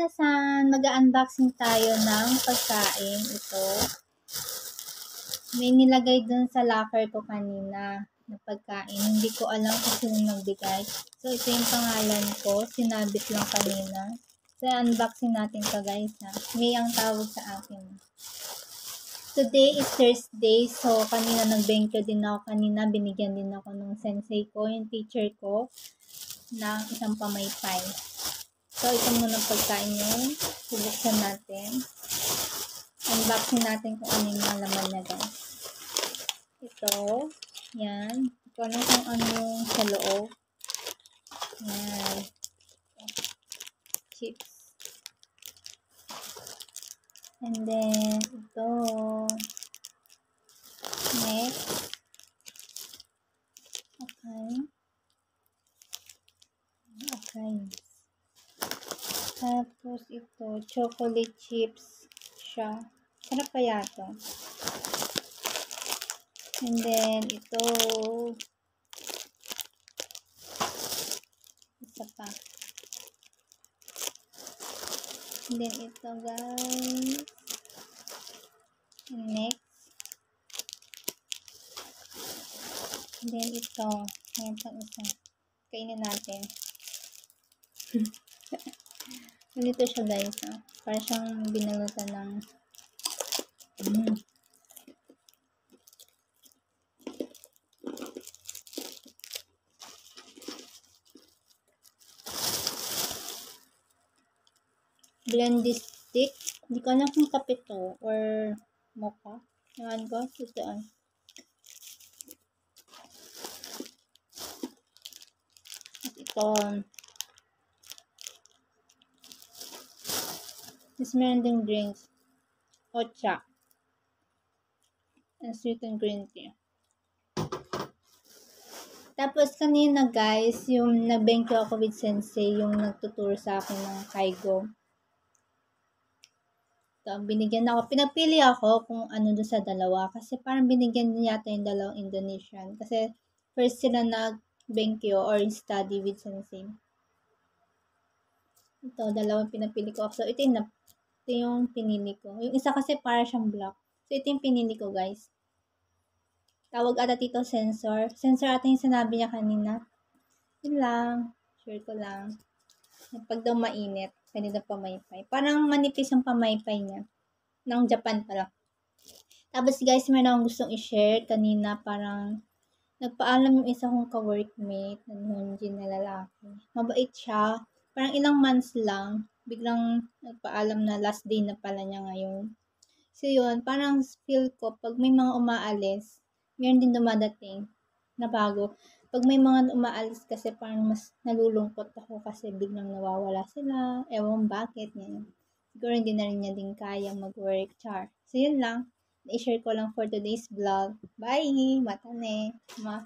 minasan! Mag-unboxing tayo ng pagkain. Ito. May nilagay dun sa locker ko kanina na pagkain. Hindi ko alam kung sino nagbigay. So, ito yung pangalan ko. Sinabit lang kanina. So, unboxing natin to guys ha. May ang tawag sa akin. Today is Thursday. So, kanina nag-benko din ako. Kanina binigyan din ako ng sensei ko, yung teacher ko, ng isang pamaypay. So, ito muna pagkain yung bubuksan natin. Unboxing natin kung ano yung mga laman niya guys. Ito. Yan. Ito lang kung ano yung sa loob. Yan. Chips. And then, ito. Next. Okay. Okay. Tapos ito, chocolate chips siya. Sarap kaya to. And then, ito. Isa pa. And then, ito guys. And next. And then, ito. Ngayon pang isa. Kainin natin. Ganito siya guys. Para siyang binalutan ng blended stick. Hindi ko alam kung kape to or mocha. Naman ko. Ito. Ito. Tapos meron ding drinks. Ocha. And sweet and green tea. Tapos kanina guys, yung nag-benko ako with sensei, yung nagtuturo sa akin ng Kaigo. So, binigyan ako. Pinapili ako kung ano doon sa dalawa. Kasi parang binigyan din yata yung dalawang Indonesian. Kasi first sila nag-benko or study with sensei. Ito, dalawang pinapili ko. So, ito yung pinili ko. Yung isa kasi para siyang black. So, ito yung pinili ko, guys. Tawag ata dito sensor. Sensor ata yung sinabi niya kanina. Yun lang. Share ko lang. Pag daw mainit, pwede daw pamaypay. Parang manipis yung pamaypay niya. Ng Japan pa lang. Tapos, guys, meron akong gustong i-share. Kanina, parang nagpaalam yung isa kong ka-workmate na Hyunjin na lalaki. Mabait siya. Parang ilang months lang, biglang nagpaalam na last day na pala niya ngayon. So yun, parang feel ko, pag may mga umaalis, meron din dumadating na bago. Pag may mga umaalis kasi parang mas nalulungkot ako kasi biglang nawawala sila. Ewan bakit, yan. Siguro hindi na rin niya din kaya mag-work, char. So yun lang, i-share ko lang for today's vlog. Bye! Matane! Ma!